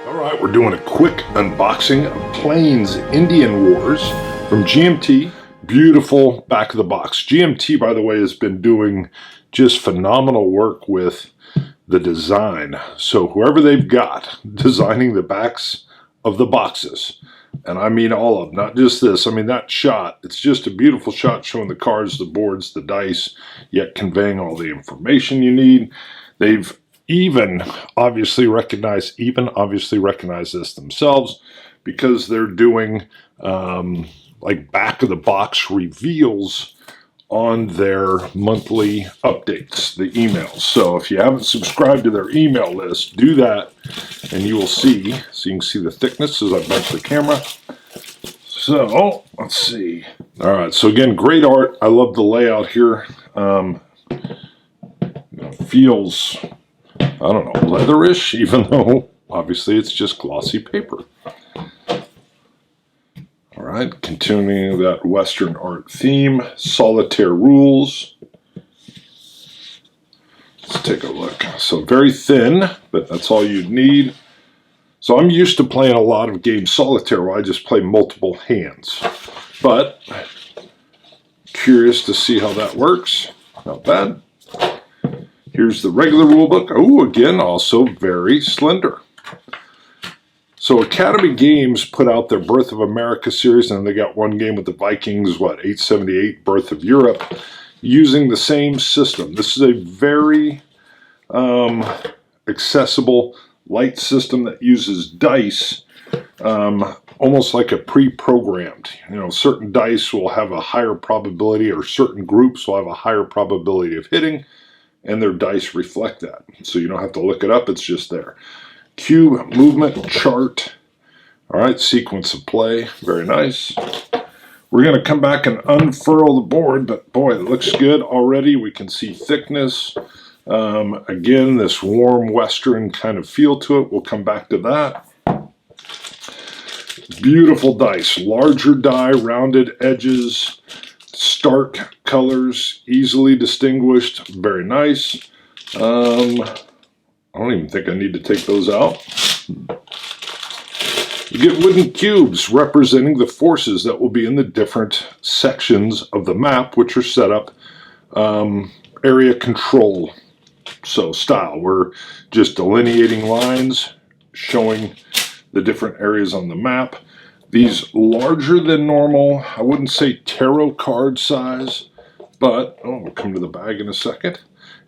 Alright, we're doing a quick unboxing of Plains Indian Wars from GMT. Beautiful back of the box. GMT, by the way, has been doing just phenomenal work with the design. So whoever they've got designing the backs of the boxes, and I mean all of them, not just this. I mean that shot, it's just a beautiful shot showing the cards, the boards, the dice, yet conveying all the information you need. They've even obviously recognize this themselves because they're doing like back of the box reveals on their monthly updates, the emails. So if you haven't subscribed to their email list, do that and you will see. So you can see the thickness as I bunch the camera. So let's see. All right, so again, great art. I love the layout here. Feels, I don't know, leatherish, even though obviously it's just glossy paper. All right, continuing that Western art theme, solitaire rules. Let's take a look. So very thin, but that's all you'd need. So I'm used to playing a lot of games solitaire where I just play multiple hands, but curious to see how that works. Not bad. Here's the regular rulebook. Oh, again, also very slender. So Academy Games put out their Birth of America series, and they got one game with the Vikings, 878, Birth of Europe, using the same system. This is a very accessible, light system that uses dice, almost like a pre-programmed. Certain dice will have a higher probability, or certain groups will have a higher probability of hitting, and their dice reflect that. So you don't have to look it up, it's just there. Cube movement chart. All right, sequence of play, very nice. We're going to come back and unfurl the board, but boy, it looks good already. We can see thickness. Again, this warm Western kind of feel to it. We'll come back to that. Beautiful dice, larger die, rounded edges, stark colors, easily distinguished, very nice. I don't even think I need to take those out. You get wooden cubes representing the forces that will be in the different sections of the map, which are set up area control. So style, we're just delineating lines, showing the different areas on the map. These larger than normal, I wouldn't say tarot card size, but we'll come to the bag in a second.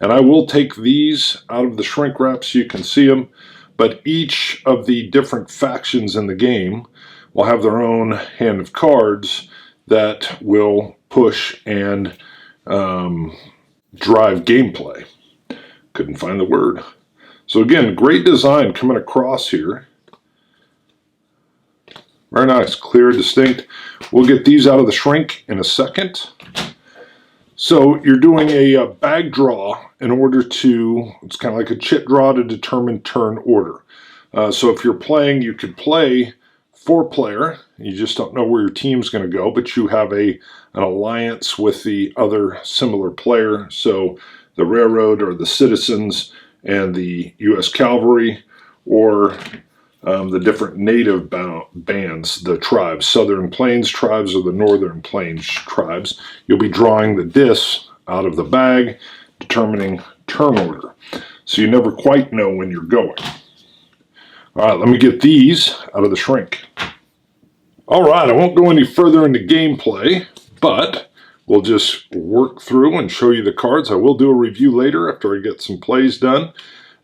And I will take these out of the shrink wrap so you can see them, but each of the different factions in the game will have their own hand of cards that will push and drive gameplay. Couldn't find the word. So again, great design coming across here. Very nice, clear, distinct. We'll get these out of the shrink in a second. So you're doing a bag draw in order to, it's kind of like a chit draw to determine turn order. So if you're playing, you could play 4-player. You just don't know where your team's going to go, but you have an alliance with the other similar player. So the railroad or the citizens and the U.S. cavalry, or the different native bands, the tribes, Southern Plains tribes or the Northern Plains tribes. You'll be drawing the discs out of the bag, determining turn order. So you never quite know when you're going. All right, let me get these out of the shrink. All right, I won't go any further into gameplay, but we'll just work through and show you the cards. I will do a review later after I get some plays done.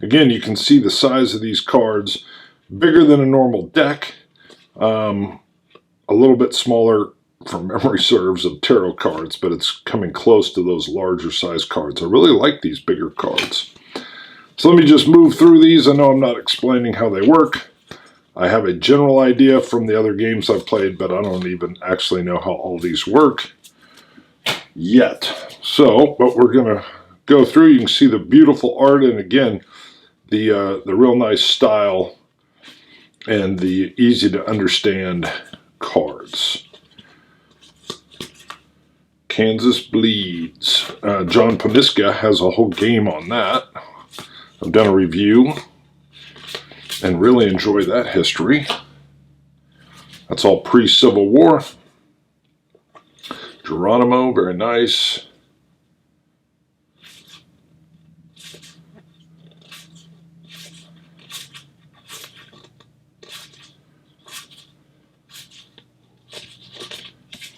Again, you can see the size of these cards. Bigger than a normal deck, a little bit smaller from memory serves of tarot cards, but it's coming close to those larger size cards. I really like these bigger cards. So let me just move through these. I know I'm not explaining how they work. I have a general idea from the other games I've played, but I don't even actually know how all these work yet. So, but we're going to go through. You can see the beautiful art, and again, the real nice style and the easy to understand cards. Kansas Bleeds. John Poniska has a whole game on that. I've done a review. and really enjoy that history. That's all pre-Civil War. Geronimo, very nice.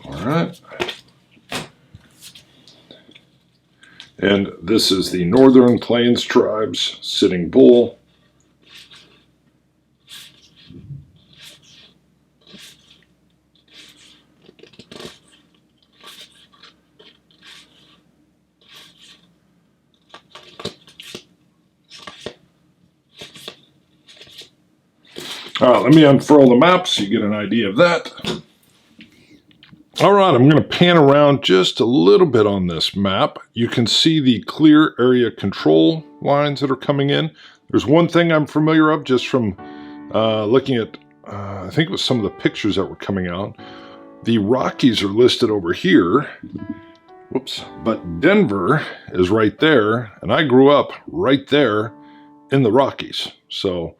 All right. And this is the Northern Plains Tribes Sitting Bull. All right, let me unfurl the map so you get an idea of that. All right, I'm going to pan around just a little bit on this map. You can see the clear area control lines that are coming in. There's one thing I'm familiar of just from looking at, I think it was some of the pictures that were coming out. The Rockies are listed over here. Whoops. But Denver is right there, and I grew up right there in the Rockies. So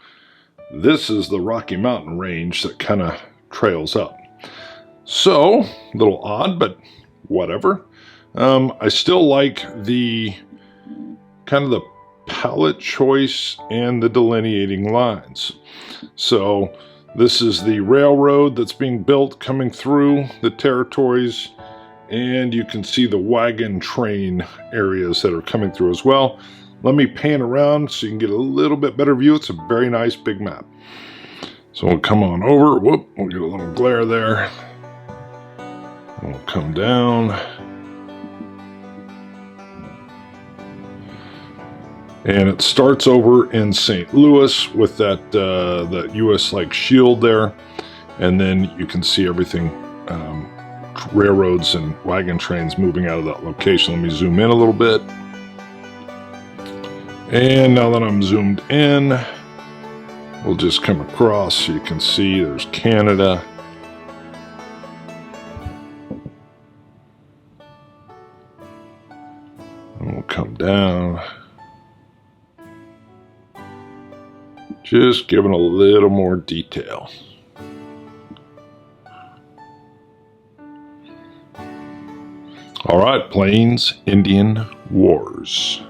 this is the Rocky Mountain range that kind of trails up. So, a little odd, but whatever. I still like the kind of the palette choice and the delineating lines. So, this is the railroad that's being built coming through the territories, and you can see the wagon train areas that are coming through as well. Let me pan around so you can get a little bit better view. It's a very nice big map. So we'll come on over. Whoop, we'll get a little glare there. We'll come down. And it starts over in St. Louis with that U.S. like shield there. And then you can see everything, railroads and wagon trains moving out of that location. Let me zoom in a little bit. And now that I'm zoomed in, we'll just come across so you can see there's Canada. And we'll come down. Just giving a little more detail. All right, Plains Indian Wars.